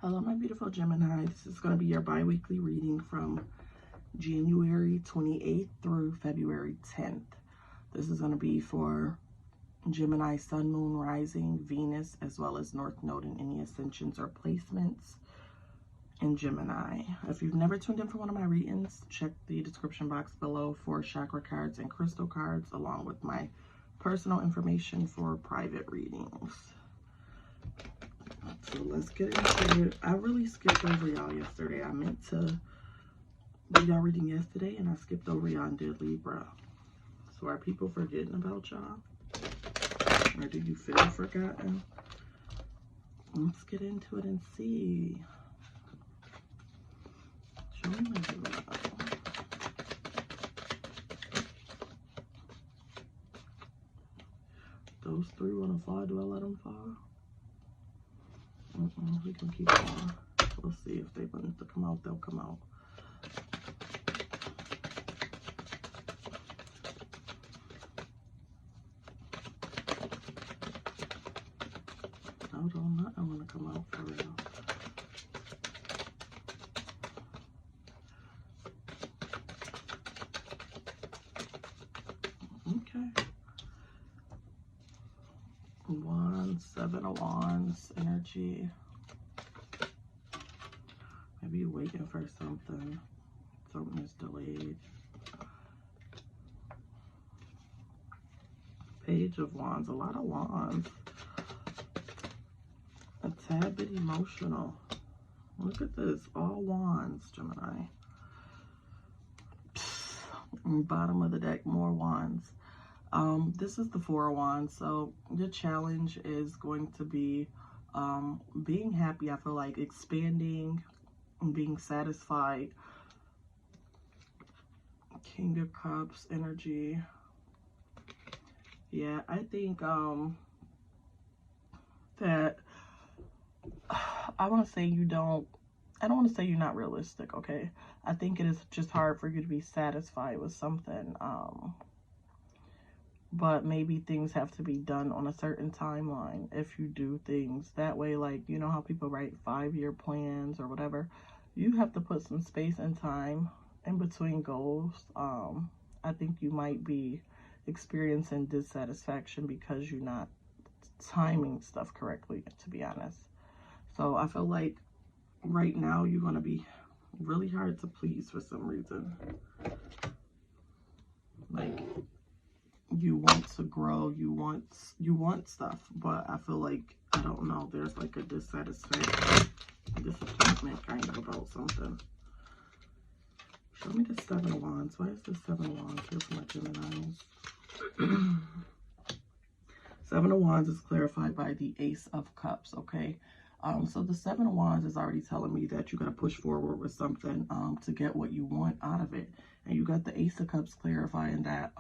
Hello, my beautiful Gemini. This is going to be your bi-weekly reading from January 28th through February 10th. This is going to be for Gemini, Sun, Moon, Rising, Venus, as well as North Node and any ascensions or placements in Gemini. If you've never tuned in for one of my readings, check the description box below for chakra cards and crystal cards, along with my personal information for private readings. So let's get into it. I really skipped over y'all yesterday. I meant to do y'all reading yesterday, and I skipped over y'all and did Libra. So are people forgetting about y'all? Or do you feel forgotten? Let's get into it and see. Show me my Gemini. Those three want to fall. Do I let them fall? We can keep going. We'll see if they want to come out. They'll come out. Hold on, I want to come out for real. Okay. Wands, 7 of Wands energy. Maybe you're waiting for something. Something is delayed. Page of Wands, a lot of Wands. A tad bit emotional. Look at this, all Wands, Gemini. Bottom of the deck, more Wands. This is the 4 of Wands, so your challenge is going to be being happy. I feel like expanding and being satisfied. King of Cups energy. Yeah, I think that I want to say I don't want to say you're not realistic, okay? I think it is just hard for you to be satisfied with something. But maybe things have to be done on a certain timeline if you do things that way. Like, you know how people write 5-year plans or whatever? You have to put some space and time in between goals. I think you might be experiencing dissatisfaction because you're not timing stuff correctly, to be honest. So I feel like right now you're going to be really hard to please for some reason. Like, you want to grow, you want stuff, but I feel like, I don't know, there's like a dissatisfaction, disappointment kind of about something. Show me the 7 of Wands. Why is the 7 of Wands here for my Geminis? 7 of Wands is clarified by the Ace of Cups, okay? So the 7 of Wands is already telling me that you got to push forward with something to get what you want out of it. And you got the Ace of Cups clarifying that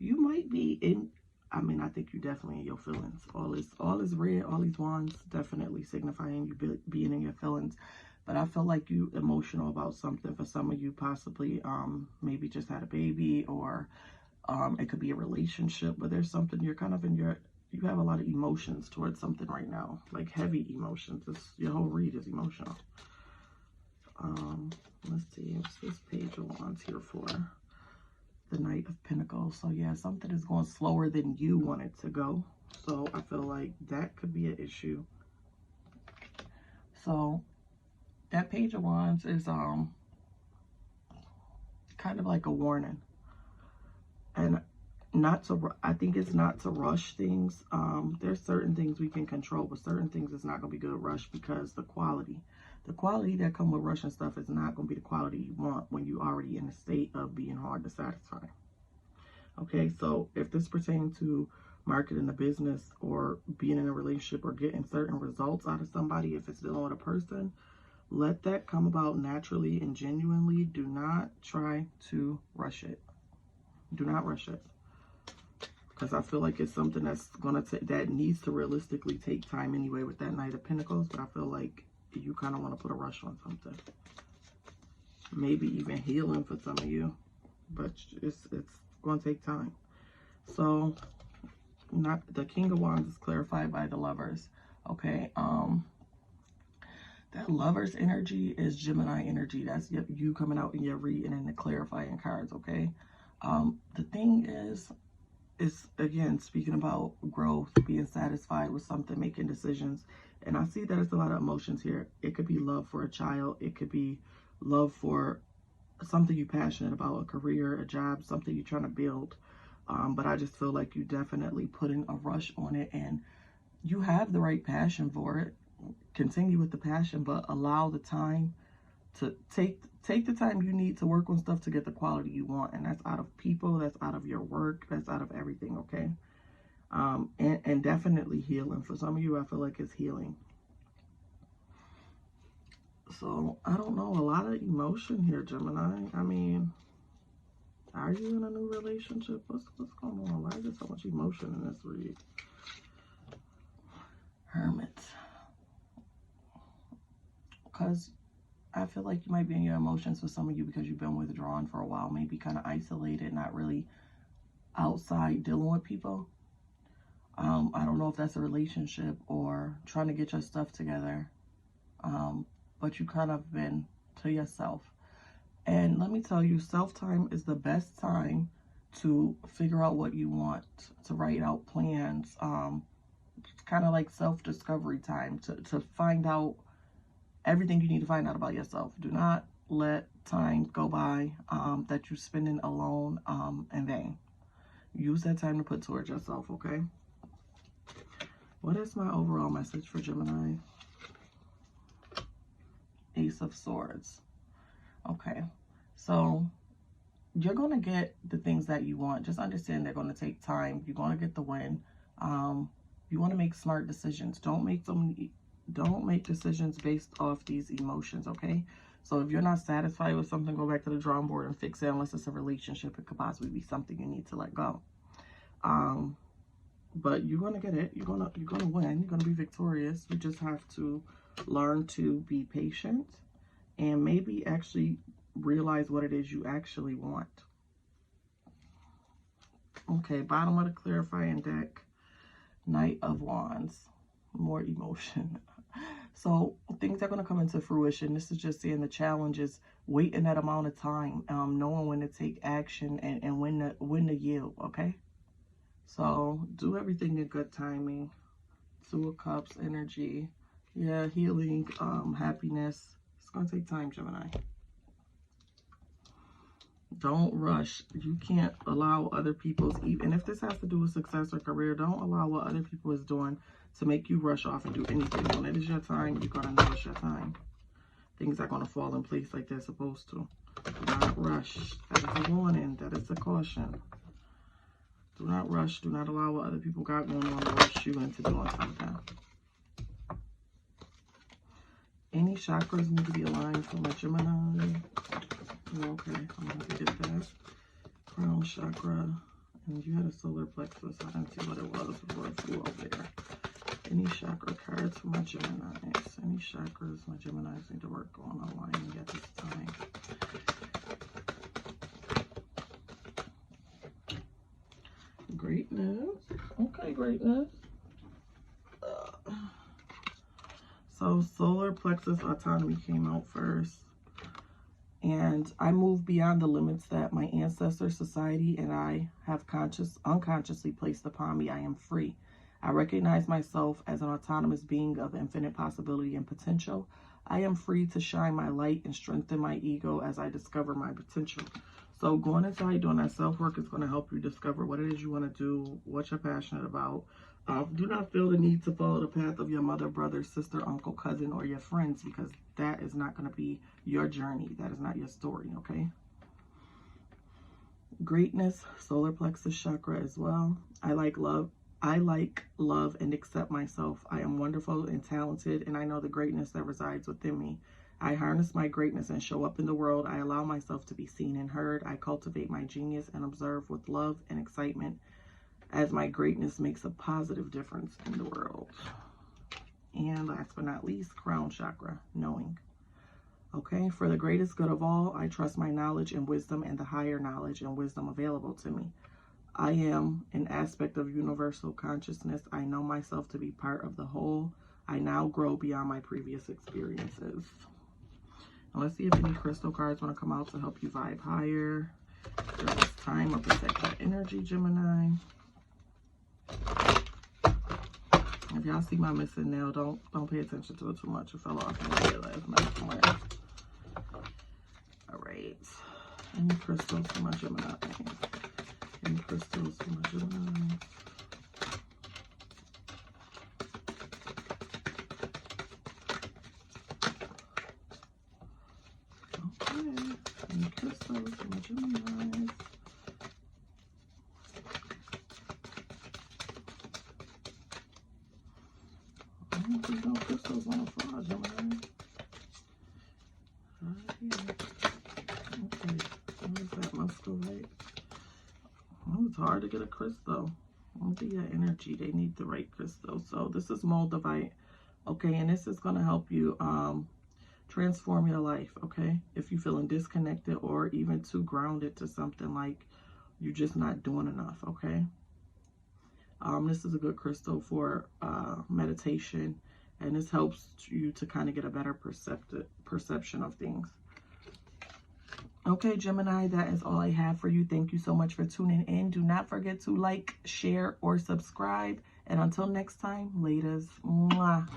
you might be in, I mean, I think you're definitely in your feelings. All is red, all these wands definitely signifying you being in your feelings. But I feel like you emotional about something. For some of you, possibly maybe just had a baby, or it could be a relationship, but there's something you're kind of in you have a lot of emotions towards something right now, like heavy emotions. Your whole read is emotional. Let's see, what's this Page of Wands here for? The Knight of Pentacles. So yeah, something is going slower than you want it to go. So I feel like that could be an issue. So that Page of Wands is kind of like a warning. And I think it's not to rush things. There's certain things we can control, but certain things it's not going to be good to rush, because the quality that come with rushing stuff is not going to be the quality you want when you're already in a state of being hard to satisfy. Okay, so if this pertains to marketing a business or being in a relationship or getting certain results out of somebody, if it's dealing with a person, let that come about naturally and genuinely. Do not try to rush it. Do not rush it. Because I feel like it's something that's that needs to realistically take time anyway with that Knight of Pentacles. But I feel like you kind of want to put a rush on something. Maybe even healing for some of you. But it's going to take time. So, not the King of Wands is clarified by the Lovers. Okay. Lover's energy is Gemini energy. That's you coming out in your reading and the clarifying cards, okay? The thing is again, speaking about growth, being satisfied with something, making decisions. And I see that there's a lot of emotions here. It could be love for a child. It could be love for something you're passionate about, a career, a job, something you're trying to build. But I just feel like you definitely putting a rush on it, and you have the right passion for it. Continue with the passion, but allow the time to take the time you need to work on stuff to get the quality you want. And that's out of people, that's out of your work, that's out of everything, okay? And definitely healing. For some of you, I feel like it's healing. So, I don't know, a lot of emotion here, Gemini. I mean, are you in a new relationship? What's going on? Why is there so much emotion in this read? Hermit. Because I feel like you might be in your emotions for some of you because you've been withdrawn for a while, maybe kind of isolated, not really outside dealing with people. I don't know if that's a relationship or trying to get your stuff together, but you kind of been to yourself. And let me tell you, self-time is the best time to figure out what you want, to write out plans. It's kind of like self-discovery time to find out everything you need to find out about yourself. Do not let time go by that you're spending alone in vain. Use that time to put towards yourself, okay? What is my overall message for Gemini? Ace of Swords. Okay, so you're going to get the things that you want. Just understand they're going to take time. You're going to get the win. You want to make smart decisions. Don't make decisions based off these emotions, okay? So if you're not satisfied with something, go back to the drawing board and fix it. Unless it's a relationship, it could possibly be something you need to let go. But you're gonna get it. You're gonna win. You're gonna be victorious. You just have to learn to be patient and maybe actually realize what it is you actually want. Okay, bottom of the clarifying deck, Knight of Wands. More emotion. So things are going to come into fruition. This is just saying the challenge is waiting that amount of time, knowing when to take action and when to yield, okay? So do everything in good timing. Two of Cups energy. Yeah, healing, happiness. It's going to take time, Gemini. Don't rush. You can't allow other people's, even if this has to do with success or career, don't allow what other people is doing to make you rush off and do anything. When it is your time, you're going to know it's your time. Things are going to fall in place like they're supposed to. Do not rush. That is a warning. That is a caution. Do not rush. Do not allow what other people got going on to rush you into doing something. Any chakras need to be aligned for my Gemini? Okay, I'm going to get that. Crown chakra. And you had a solar plexus. I didn't see what it was before it flew over there. Any chakra cards for my Geminis? Any chakras my Geminis need to work on aligning at this time? Greatness. Okay, greatness. So solar plexus autonomy came out first. And I move beyond the limits that my ancestor, society, and I have unconsciously placed upon me. I am free. I recognize myself as an autonomous being of infinite possibility and potential. I am free to shine my light and strengthen my ego as I discover my potential. So going inside, doing that self-work is going to help you discover what it is you want to do, what you're passionate about. Do not feel the need to follow the path of your mother, brother, sister, uncle, cousin, or your friends, because that is not going to be your journey. That is not your story, okay? Greatness, solar plexus chakra as well. I like love and accept myself. I am wonderful and talented, and I know the greatness that resides within me. I harness my greatness and show up in the world. I allow myself to be seen and heard. I cultivate my genius and observe with love and excitement as my greatness makes a positive difference in the world. And last but not least, crown chakra, knowing. Okay, for the greatest good of all, I trust my knowledge and wisdom and the higher knowledge and wisdom available to me. I am an aspect of universal consciousness. I know myself to be part of the whole. I now grow beyond my previous experiences. Now let's see if any crystal cards want to come out to help you vibe higher during this time of the sacred energy, Gemini. If y'all see my missing nail, don't pay attention to it too much. It fell off in the last night somewhere. All right. Any crystals for my Gemini? Any crystals for my Gemini? Okay. Any crystals for my Gemini? There's no crystals on the floor, Gemini. Right here. Okay. What is that? Muscovite. Oh, it's hard to get a crystal. Look at your energy. They need the right crystal. So this is moldavite. Okay, and this is going to help you transform your life, okay? If you're feeling disconnected or even too grounded to something, like you're just not doing enough, okay? This is a good crystal for meditation, and this helps you to kind of get a better perception of things. Okay, Gemini, that is all I have for you. Thank you so much for tuning in. Do not forget to like, share, or subscribe. And until next time, laters. Mwah.